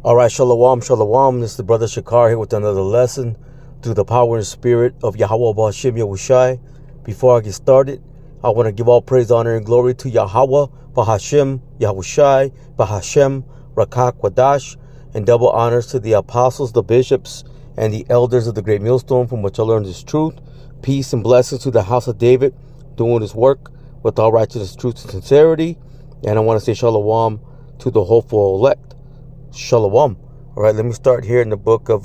All right, shalom, shalom. This is the brother Shakar here with another lesson through the power and spirit of Yahweh Ba'Shem Yahushai. Before I get started, I want to give all praise, honor, and glory to Yahweh Ba'Shem Yahushai Ba'Shem Rakak Wadash, and double honors to the apostles, the bishops, and the elders of the great millstone from which I learned this truth. Peace and blessings to the house of David, doing his work with all righteousness, truth, and sincerity. And I want to say shalom to the hopeful elect. Shalom. All right, let me start here in the book of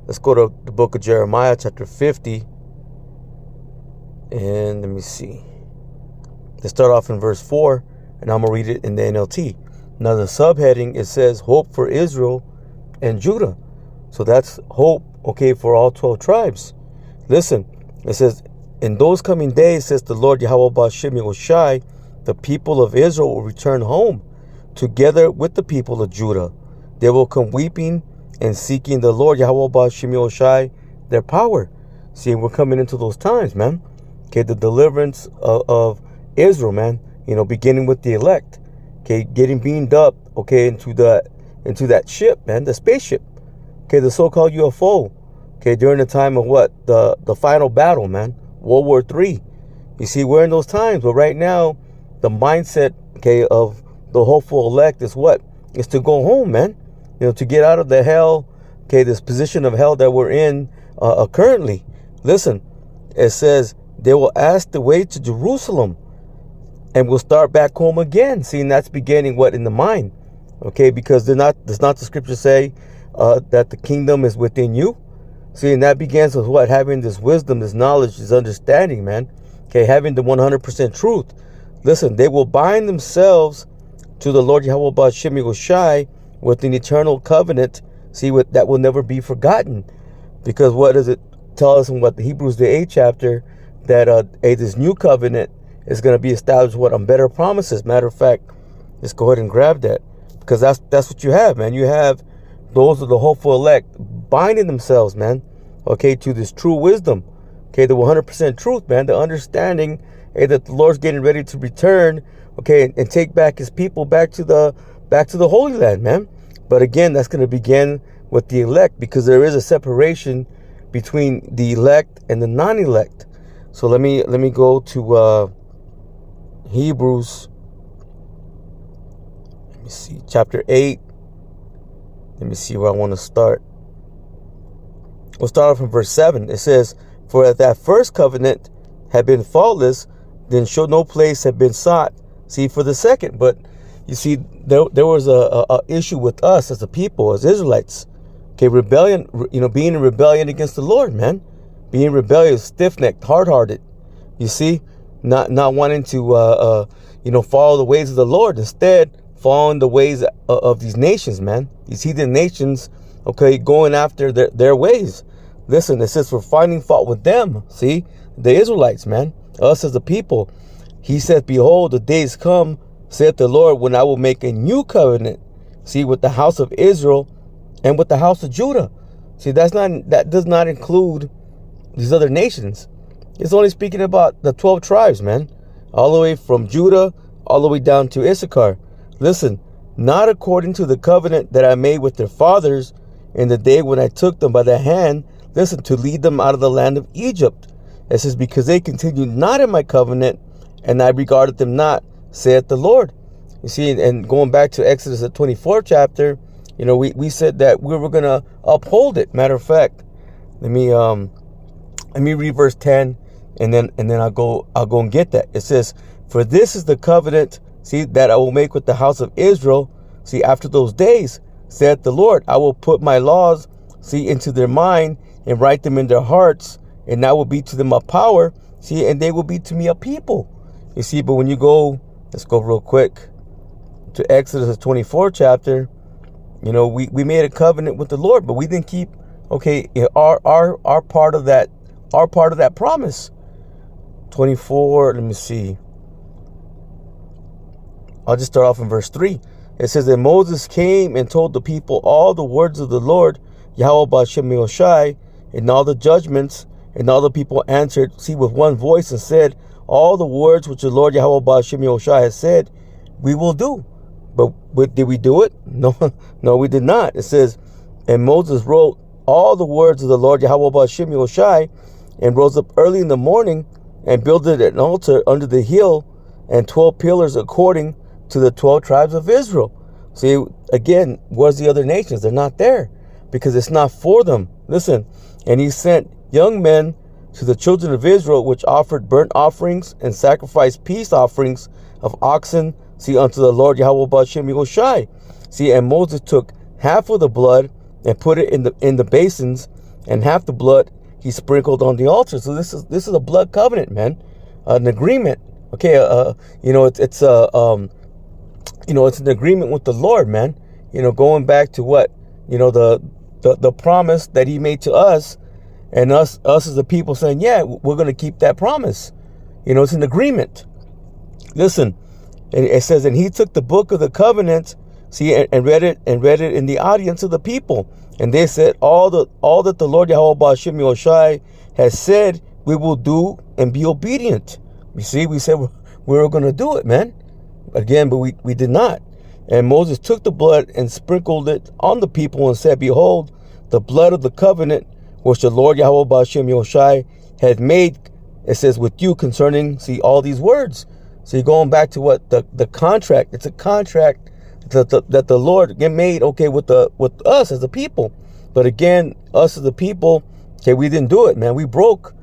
let's go to the book of Jeremiah, chapter 50, and let me see, let's start off in verse 4, and I'm gonna read it in the NLT. Now the subheading, it says hope for Israel and Judah, so that's hope, okay, for all 12 tribes. Listen, it says, in those coming days, says the Lord Yahweh Ba'Shem Yahushai, the people of Israel will return home together with the people of Judah. They will come weeping and seeking the Lord Yahweh Ba'Shem Yahushai, their power. See, we're coming into those times, man. Okay, the deliverance of Israel, man. You know, beginning with the elect. Okay, getting beamed up, okay, into that ship, man, the spaceship. Okay, the so-called UFO. Okay, during the time of what? The final battle, man. World War III. You see, we're in those times, but right now, the mindset, okay, of the hopeful elect is what? Is to go home, man. You know, to get out of the hell, okay, this position of hell that we're in currently. Listen, it says, they will ask the way to Jerusalem and we'll start back home again. See, and that's beginning what? In the mind. Okay, because does not the scripture say that the kingdom is within you? See, and that begins with what? Having this wisdom, this knowledge, this understanding, man. Okay, having the 100% truth. Listen, they will bind themselves to the Lord Yahweh Ba'Shem Yahushai with an eternal covenant, see, what that will never be forgotten. Because what does it tell us in what the Hebrews, the 8th chapter, that this new covenant is going to be established what on better promises. Matter of fact, let's go ahead and grab that, because that's what you have, man. You have those of the hopeful elect binding themselves, man, okay, to this true wisdom, okay, the 100% truth, man, the understanding, hey, that the Lord's getting ready to return, okay, and take back his people back to the Holy Land, man. But again, that's going to begin with the elect, because there is a separation between the elect and the non-elect. So let me go to Hebrews. Let me see, chapter 8. Let me see where I want to start. We'll start off from verse 7. It says, for if that first covenant had been faultless, then should no place have been sought, see, for the second. But you see, there was a issue with us as a people, as Israelites. Okay, rebellion, you know, being in rebellion against the Lord, man. Being rebellious, stiff-necked, hard-hearted. You see, not wanting to, you know, follow the ways of the Lord. Instead, following the ways of these nations, man. You see the nations, okay, going after their ways. Listen, it says, for finding fault with them, see, the Israelites, man. Us as a people. He said, behold, the days come, saith the Lord, when I will make a new covenant, see, with the house of Israel and with the house of Judah. See, that does not include these other nations. It's only speaking about the 12 tribes, man, all the way from Judah all the way down to Issachar. Listen, not according to the covenant that I made with their fathers in the day when I took them by the hand, listen, to lead them out of the land of Egypt. It says, because they continued not in my covenant, and I regarded them not, saith the Lord. You see, and going back to Exodus, the 24th chapter, you know, we said that we were going to uphold it. Matter of fact, let me read verse 10, and then I'll go and get that. It says, for this is the covenant, see, that I will make with the house of Israel. See, after those days, saith the Lord, I will put my laws, see, into their mind and write them in their hearts, and I will be to them a power, see, and they will be to me a people. You see, but when you go, let's go real quick to Exodus, the 24th chapter, you know, we made a covenant with the Lord, but we didn't keep, okay, our part of that promise. 24, let me see. I'll just start off in verse 3. It says that Moses came and told the people all the words of the Lord, Yahweh Ba'Shem Yahushai, and all the judgments, and all the people answered, see, with one voice, and said, all the words which the Lord Yahweh Ba'Shem Yahushai has said, we will do. But did we do it? No, no, we did not. It says, and Moses wrote all the words of the Lord Yahweh Ba'Shem Yoshai, and rose up early in the morning and builded an altar under the hill and 12 pillars according to the 12 tribes of Israel. See, again, where's the other nations? They're not there because it's not for them. Listen, and he sent young men to the children of Israel, which offered burnt offerings and sacrificed peace offerings of oxen, see, unto the Lord Yahweh Ba'Shem Yoshai. See, and Moses took half of the blood and put it in the basins, and half the blood he sprinkled on the altar. So this is a blood covenant, man, an agreement. Okay, it's an agreement with the Lord, man. Going back to what the promise that he made to us, and us as the people saying, yeah, we're going to keep that promise. It's an agreement. Listen, and it says, and he took the book of the covenant, see, and read it in the audience of the people, and they said, all that the Lord Yahweh Ba'Shem Yoshai has said, we will do and be obedient. You see, we said we were going to do it, man. Again, but we did not. And Moses took the blood and sprinkled it on the people and said, behold, the blood of the covenant which the Lord Yahweh Ba'Shem Yoshai had made, it says, with you concerning, see, all these words. So you're going back to what the contract. It's a contract that the Lord made, okay, with us as a people. But again, us as the people, okay, we didn't do it, man. We broke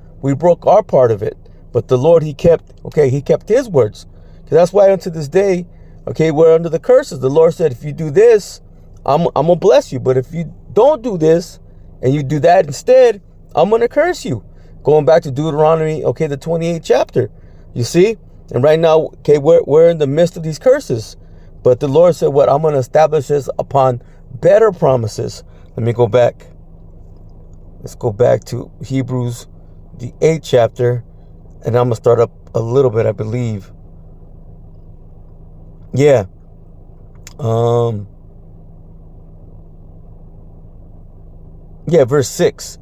our part of it. But the Lord, he kept his words. Because that's why unto this day, okay, we're under the curses. The Lord said, if you do this, I'm gonna bless you. But if you don't do this and you do that instead, I'm gonna curse you. Going back to Deuteronomy, okay, the 28th chapter. You see? And right now, okay, we're in the midst of these curses. But the Lord said, what? I'm going to establish this upon better promises. Let me go back. Let's go back to Hebrews, the 8th chapter. And I'm going to start up a little bit, I believe. Yeah. Yeah, verse 6.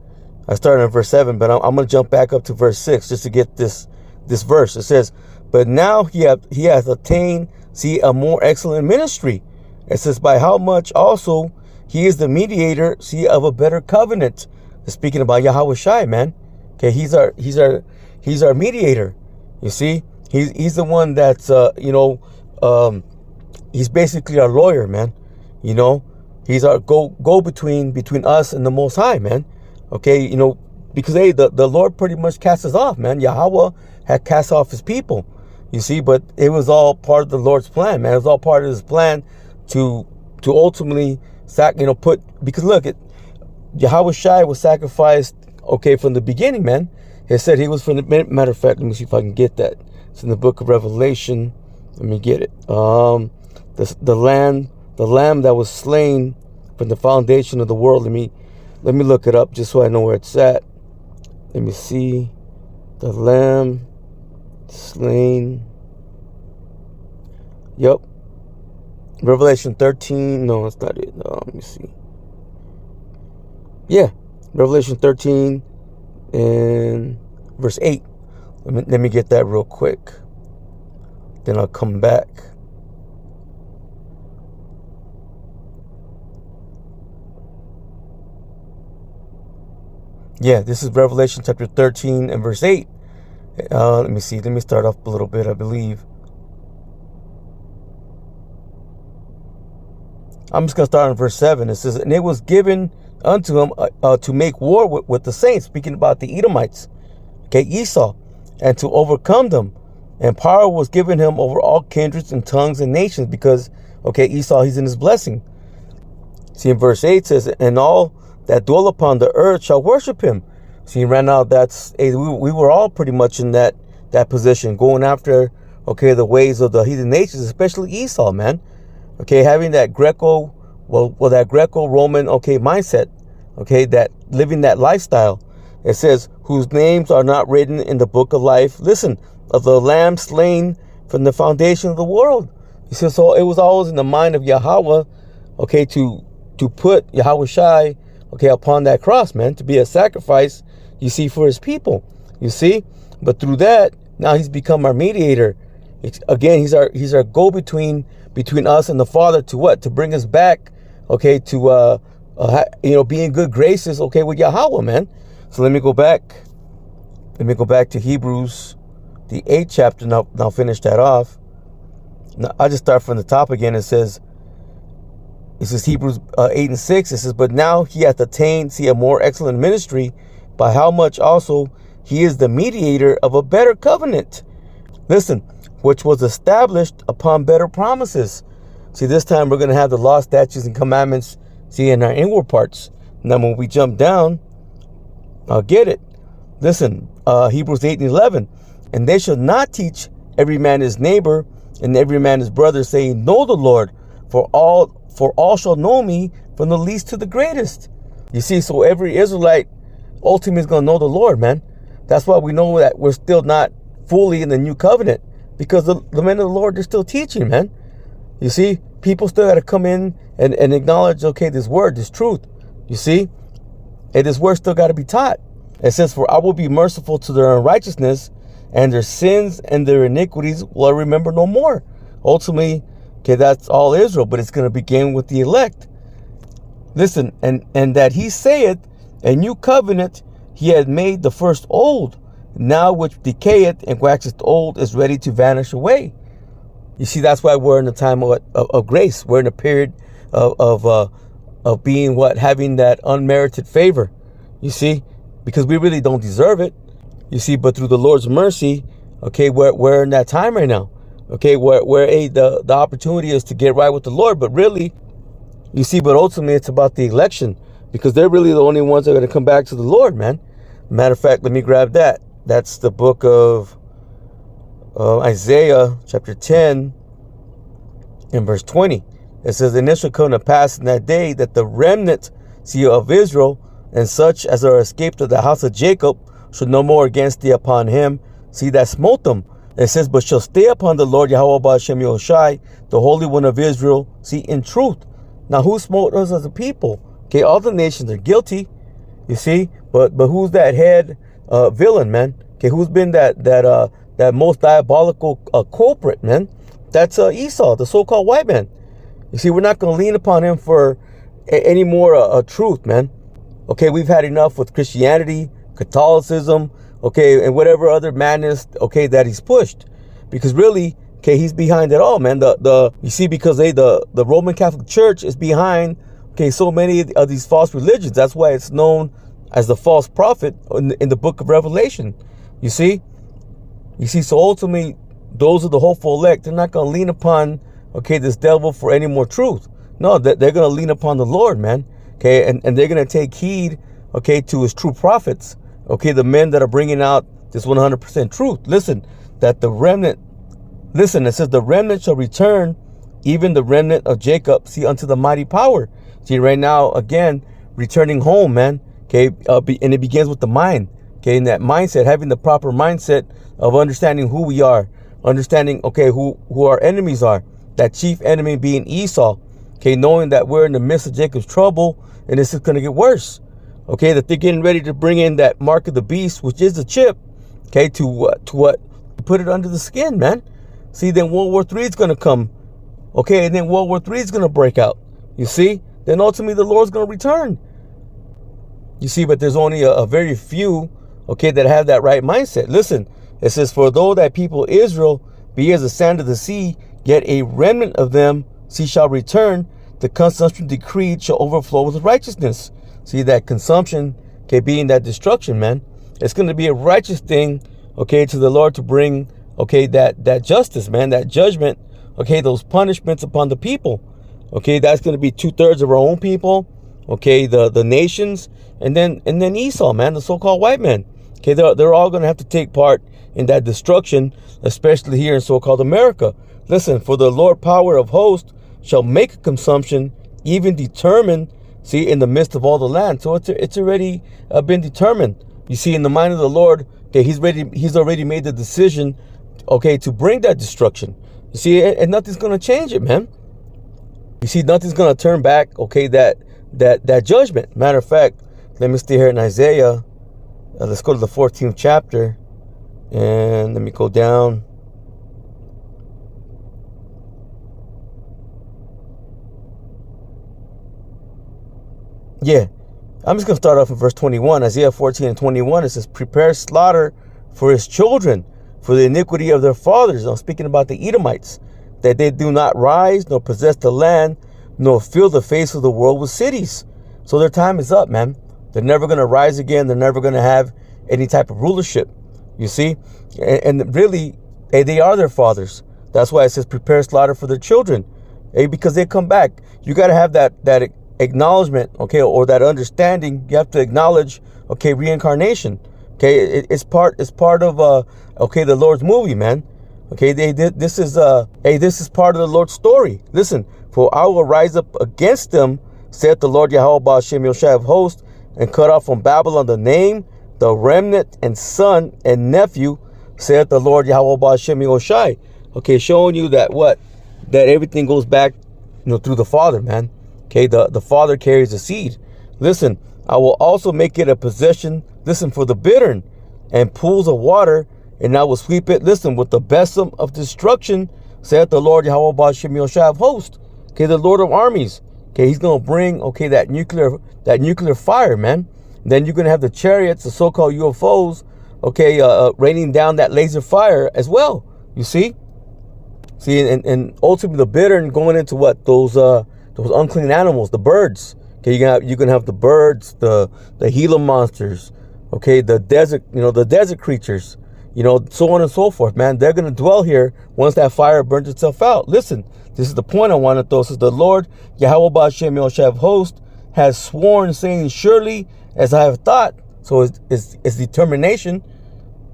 I started in verse 7, but I'm going to jump back up to verse 6 just to get this verse. It says, but now he has attained, see, a more excellent ministry. It says, by how much also he is the mediator, see, of a better covenant. It's speaking about Yahweh Shai, man. Okay, he's our mediator. You see, he's the one that's he's basically our lawyer, man. He's our go between us and the Most High, man. Okay, because the Lord pretty much cast us off, man. Yahweh had cast off his people. You see, but it was all part of the Lord's plan, man. It was all part of his plan to ultimately because look, Yahweh Shai was sacrificed, okay, from the beginning, man. It said he was from the, matter of fact, let me see if I can get that. It's in the book of Revelation. Let me get it. The lamb that was slain from the foundation of the world. Let me look it up just so I know where it's at. Let me see. The lamb slain. Yep. Revelation 13. No, that's not it. No, let me see. Yeah. Revelation 13 and verse 8. Let me get that real quick. Then I'll come back. Yeah, this is Revelation chapter 13 and verse 8. Let me see. Let me start off a little bit, I believe. I'm just going to start on verse 7. It says, and it was given unto him to make war with the saints, speaking about the Edomites, okay, Esau, and to overcome them. And power was given him over all kindreds and tongues and nations, because, okay, Esau, he's in his blessing. See, in verse 8 says, and all that dwell upon the earth shall worship him. See, right now, we were all pretty much in that position, going after, okay, the ways of the heathen nations, especially Esau, man. Okay, having that that Greco-Roman, okay, mindset, okay, that living that lifestyle. It says, whose names are not written in the book of life, listen, of the Lamb slain from the foundation of the world. He says, so it was always in the mind of Yahweh, okay, to put Yahweh Shai, okay, upon that cross, man, to be a sacrifice, you see, for his people, you see. But through that, now he's become our mediator. Again, he's our go-between between us and the Father to what? To bring us back, okay, to be in good graces, okay, with Yahweh, man. So let me go back. Let me go back to Hebrews, the 8th chapter. Now I'll finish that off. Now I'll just start from the top again. It says Hebrews 8 and 6. It says, but now he hath attained, a more excellent ministry, by how much also he is the mediator of a better covenant. Listen, which was established upon better promises. See, this time we're going to have the law, statutes, and commandments, in our inward parts. Now, when we jump down, I'll get it. Listen, Hebrews 8 and 11. And they shall not teach every man his neighbor and every man his brother, saying, know the Lord, for all shall know me, from the least to the greatest. You see, so every Israelite ultimately is going to know the Lord, man. That's why we know that we're still not fully in the new covenant, because the men of the Lord, they're still teaching, man. You see, people still got to come in and acknowledge, okay, this word, this truth. You see, and this word still got to be taught. It says, for I will be merciful to their unrighteousness, and their sins and their iniquities will I remember no more. Ultimately, okay, that's all Israel, but it's going to begin with the elect. Listen, and that he saith, a new covenant he had made the first old, now which decayeth and waxeth old is ready to vanish away. You see, that's why we're in the time of grace. We're in a period of being having that unmerited favor. You see, because we really don't deserve it. You see, but through the Lord's mercy, okay, we're in that time right now. Okay, where the opportunity is to get right with the Lord, but really, you see, but ultimately it's about the election, because they're really the only ones that are going to come back to the Lord, man. Matter of fact, let me grab that. That's the book of Isaiah, chapter 10, and verse 20. It says, and it shall come to pass in that day that the remnant, of Israel, and such as are escaped of the house of Jacob, shall no more against thee upon him, that smote them. It says, but shall stay upon the Lord Yahweh Ba'ashem Yahushai, the Holy One of Israel, in truth. Now, who smote us as a people? Okay, all the nations are guilty, you see, but who's that head villain, man? Okay, who's been that most diabolical culprit, man? That's Esau, the so-called white man. You see, we're not going to lean upon him for any more truth, man. Okay, we've had enough with Christianity, Catholicism, okay, and whatever other madness, okay, that he's pushed. Because really, okay, he's behind it all, man. You see, because the Roman Catholic Church is behind, okay, so many of these false religions. That's why it's known as the false prophet in the book of Revelation. You see, so ultimately, those are the hopeful elect. They're not going to lean upon, okay, this devil for any more truth. No, they're going to lean upon the Lord, man. Okay, and they're going to take heed, okay, to his true prophets. Okay, the men that are bringing out this 100% truth. Listen, that the remnant, it says the remnant shall return, even the remnant of Jacob, unto the mighty power. See, right now, again, returning home, man. Okay, and it begins with the mind. Okay, in that mindset, having the proper mindset of understanding who we are, understanding, okay, who our enemies are. That chief enemy being Esau. Okay, knowing that we're in the midst of Jacob's trouble, and this is going to get worse. Okay, that they're getting ready to bring in that mark of the beast, which is the chip. Okay, to put it under the skin, man. See, then World War III is going to come. Okay, and then World War III is going to break out. You see, then ultimately the Lord's going to return. You see, but there's only a very few, okay, that have that right mindset. Listen, it says, for though that people Israel be as the sand of the sea, yet a remnant of them shall return. The consumption decreed shall overflow with righteousness. See, that consumption, okay, being that destruction, man. It's going to be a righteous thing, okay, to the Lord to bring, okay, that justice, man, that judgment, okay, those punishments upon the people. Okay, that's going to be 2/3 of our own people, okay, the nations, and then Esau, man, the so-called white man. Okay, they're all going to have to take part in that destruction, especially here in so-called America. Listen, for the Lord power of hosts shall make a consumption, even determined, in the midst of all the land. So it's already been determined. You see, in the mind of the Lord, okay, he's already made the decision, okay, to bring that destruction. You see, and nothing's going to change it, man. You see, nothing's going to turn back, okay, that judgment. Matter of fact, let me stay here in Isaiah. Let's go to the 14th chapter, and let me go down. Yeah. I'm just going to start off in verse 21. Isaiah 14 and 21, it says, prepare slaughter for his children, for the iniquity of their fathers. I'm speaking about the Edomites, that they do not rise, nor possess the land, nor fill the face of the world with cities. So their time is up, man. They're never going to rise again. They're never going to have any type of rulership, you see. And really, they are their fathers. That's why it says prepare slaughter for their children, because they come back. You got to have that acknowledgement, okay, or that understanding. You have to acknowledge, okay, reincarnation. Okay, it's part of okay, the Lord's movie, man. Okay, this is part of the Lord's story. Listen, for I will rise up against them, saith the Lord Yahweh Ba'ashem Yoshai of hosts, and cut off from Babylon the name, the remnant, and son and nephew, saith the Lord Yahweh Ba'ashem Yoshai. Okay, showing you that everything goes back, through the Father, man. Okay, the Father carries the seed. Listen, I will also make it a possession, listen, for the bittern and pools of water, and I will sweep it, listen, with the besom of destruction, saith the Lord Yahweh Ba'ashem Yoshai of hosts. Okay, the Lord of armies. Okay, he's going to bring, okay, that nuclear fire, man. And then you're going to have the chariots, the so-called UFOs, okay, raining down that laser fire as well. You see? See, and ultimately the bittern going into what? Those unclean animals, the birds. Okay, you're gonna have the birds, the Gila monsters, okay, the desert creatures, so on and so forth, man. They're gonna dwell here once that fire burns itself out. Listen, this is the point I want to throw. Says the Lord Yahweh Ba'ashem Yoshai of hosts has sworn, saying, surely as I have thought. So it's determination,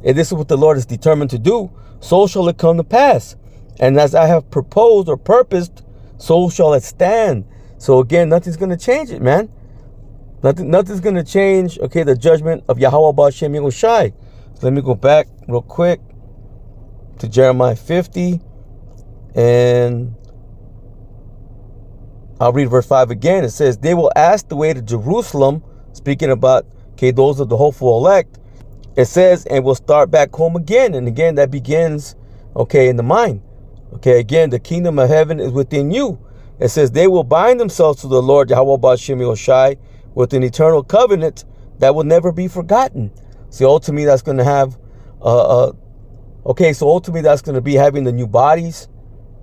and this is what the Lord is determined to do. So shall it come to pass, and as I have proposed or purposed, so shall it stand. So again, nothing's going to change it, man. Nothing's going to change, okay, the judgment of Yahweh Ba'ashem Yoshai. So let me go back real quick to Jeremiah 50, and I'll read verse 5 again. It says, they will ask the way to Jerusalem, speaking about, okay, those of the hopeful elect. It says, and we'll start back home again. And again, that begins, okay, in the mind. Okay, again, the kingdom of heaven is within you. It says, they will bind themselves to the Lord Yahweh Ba'ashem Yoshai with an eternal covenant that will never be forgotten. See, ultimately, that's going to have, okay, so ultimately, that's going to be having the new bodies,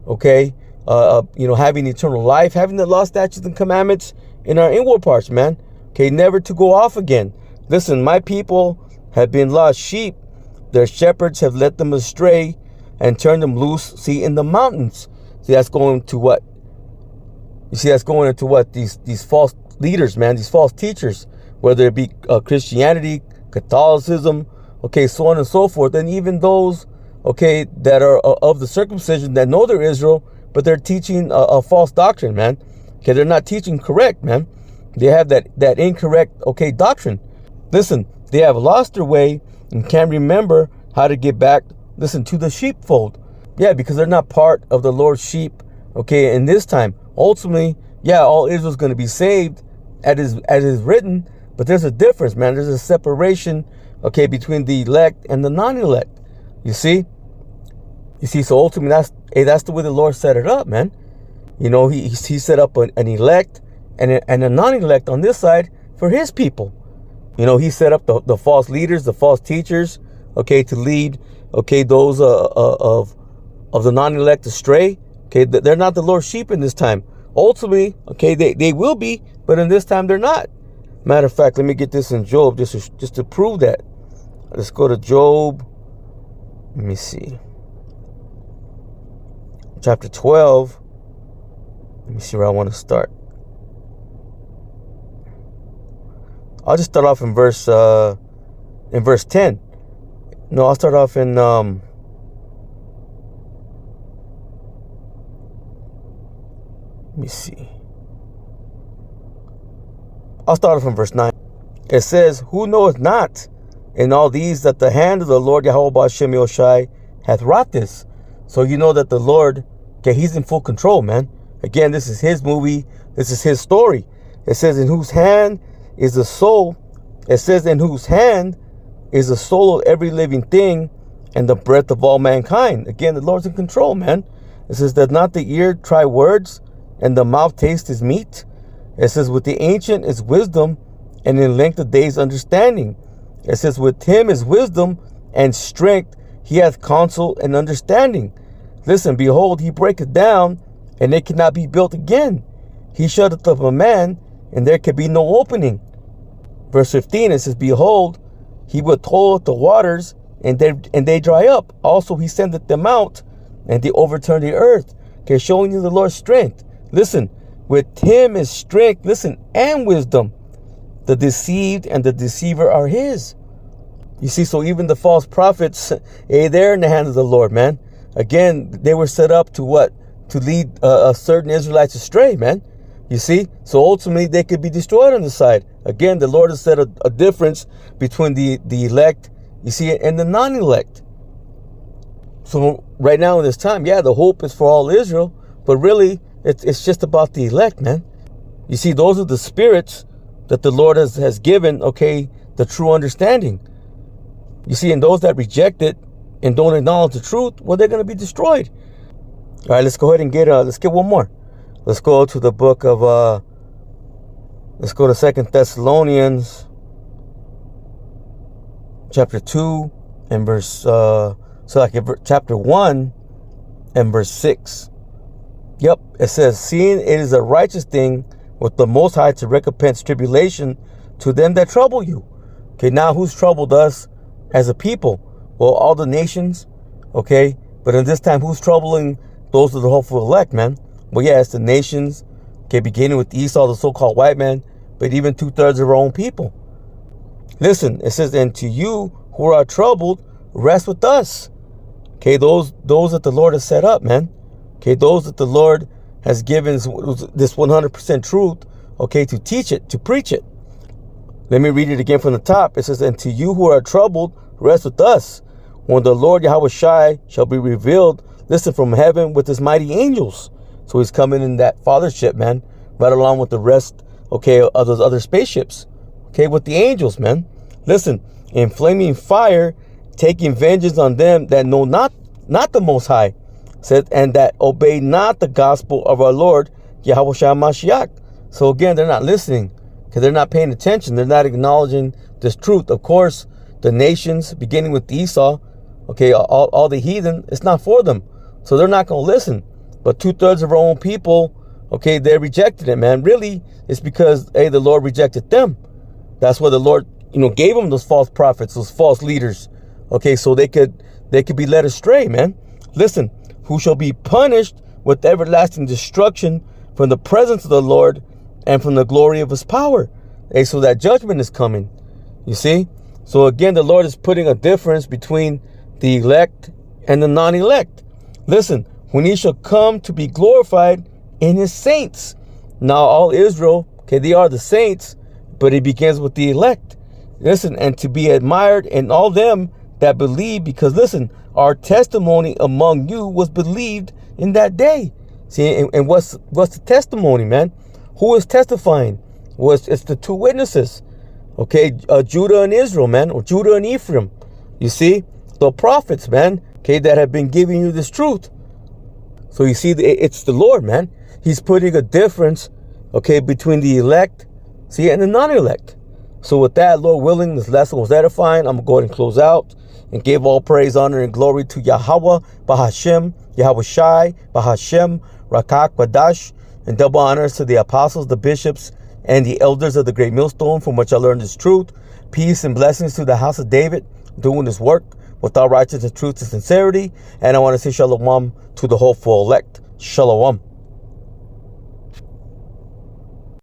okay, having eternal life, having the law, statutes, and commandments in our inward parts, man. Okay, never to go off again. Listen, my people have been lost sheep. Their shepherds have led them astray and turned them loose, see, in the mountains. See, that's going to what? You see, that's going into what? These false leaders, man, these false teachers, whether it be Christianity, Catholicism, okay, so on and so forth. And even those, okay, that are of the circumcision that know they're Israel, but they're teaching a false doctrine, man. Okay, they're not teaching correct, man. They have that incorrect, okay, doctrine. Listen, they have lost their way and can't remember how to get back, listen, to the sheepfold. Yeah, because they're not part of the Lord's sheep, okay, in this time. Ultimately, yeah, all Israel's going to be saved as is written, but there's a difference, man. There's a separation, okay, between the elect and the non-elect. You see, so ultimately that's the way the Lord set it up, man. He set up an elect and a non-elect on this side for his people. He set up the false leaders, the false teachers, okay, to lead, okay, those of the non-elect astray. Okay, they're not the Lord's sheep in this time. Ultimately, okay, they will be, but in this time they're not. Matter of fact, let me get this in Job just to prove that. Let's go to Job. Let me see. Chapter 12. Let me see where I want to start. I'll just start off in verse 10. No, I'll start off in let me see. I'll start off in verse 9. It says, who knoweth not in all these that the hand of the Lord Yahweh Ba'ashem Yoshai hath wrought this? So you know that the Lord, okay, he's in full control, man. Again, this is his movie. This is his story. It says, in whose hand is the soul. It says, in whose hand is the soul of every living thing and the breath of all mankind. Again, the Lord's in control, man. It says, does not the ear try words and the mouth taste his meat? It says, with the ancient is wisdom, and in length of days understanding. It says, with him is wisdom and strength. He hath counsel and understanding. Listen, behold, he breaketh down, and it cannot be built again. He shutteth up a man, and there can be no opening. Verse 15, it says, behold, he withholdeth the waters, and they dry up. Also he sendeth them out, and they overturn the earth. Okay, showing you the Lord's strength. Listen, with him is strength, listen, and wisdom. The deceived and the deceiver are his. You see, so even the false prophets, they're in the hand of the Lord, man. Again, they were set up to what? To lead certain Israelites astray, man. You see? So ultimately, they could be destroyed on the side. Again, the Lord has set a difference between the elect, you see, and the non-elect. So right now in this time, yeah, the hope is for all Israel, but really, it's just about the elect, man. You see, those are the spirits that the Lord has given, okay, the true understanding. You see, and those that reject it and don't acknowledge the truth, well, they're going to be destroyed. All right, let's go ahead and let's get one more. Let's go to the book of, let's go to 2 Thessalonians chapter 2 and verse, chapter 1 and verse 6. Yep, it says, seeing it is a righteous thing with the Most High to recompense tribulation to them that trouble you. Okay, now who's troubled us as a people? Well, all the nations, okay? But in this time, who's troubling those of the hopeful elect, man? Well, yeah, it's the nations, okay, beginning with Esau, the so-called white man, but even 2/3 of our own people. Listen, it says, and to you who are troubled, rest with us. Okay, those that the Lord has set up, man. Okay, those that the Lord has given this 100% truth, okay, to teach it, to preach it. Let me read it again from the top. It says, and to you who are troubled, rest with us. When the Lord Yahweh Shai shall be revealed, listen, from heaven with his mighty angels. So he's coming in that fathership, man, right along with the rest, okay, of those other spaceships. Okay, with the angels, man. Listen, in flaming fire, taking vengeance on them that know not the Most High, said, and that obey not the gospel of our Lord Yahweh Shai Mashiach. So again, they're not listening because they're not paying attention. They're not acknowledging this truth. Of course, the nations, beginning with Esau, okay, all the heathen, it's not for them. So they're not going to listen. But 2/3 of our own people, okay, they rejected it, man. Really, it's because, hey, the Lord rejected them. That's why the Lord, gave them those false prophets, those false leaders, okay, so they could be led astray, man. Listen, who shall be punished with everlasting destruction from the presence of the Lord and from the glory of his power. Hey, so that judgment is coming. You see? So again, the Lord is putting a difference between the elect and the non-elect. Listen, when he shall come to be glorified in his saints. Now all Israel, okay, they are the saints, but it begins with the elect. Listen, and to be admired in all them that believe, because listen, our testimony among you was believed in that day. See, and what's the testimony, man? Who is testifying? Well, it's the two witnesses, okay, Judah and Israel, man, or Judah and Ephraim. You see, the prophets, man, okay, that have been giving you this truth. So you see, it's the Lord, man. He's putting a difference, okay, between the elect, see, and the non-elect. So with that, Lord willing, this lesson was edifying. I'm going to go ahead and close out and give all praise, honor, and glory to Yahweh, Bahashem, Yahweh Shai, Bahashem, Rakak, Badash, and double honors to the apostles, the bishops, and the elders of the great millstone, from which I learned this truth. Peace and blessings to the house of David, doing this work with all righteousness, truth, and sincerity. And I want to say shalom to the hopeful elect. Shalom.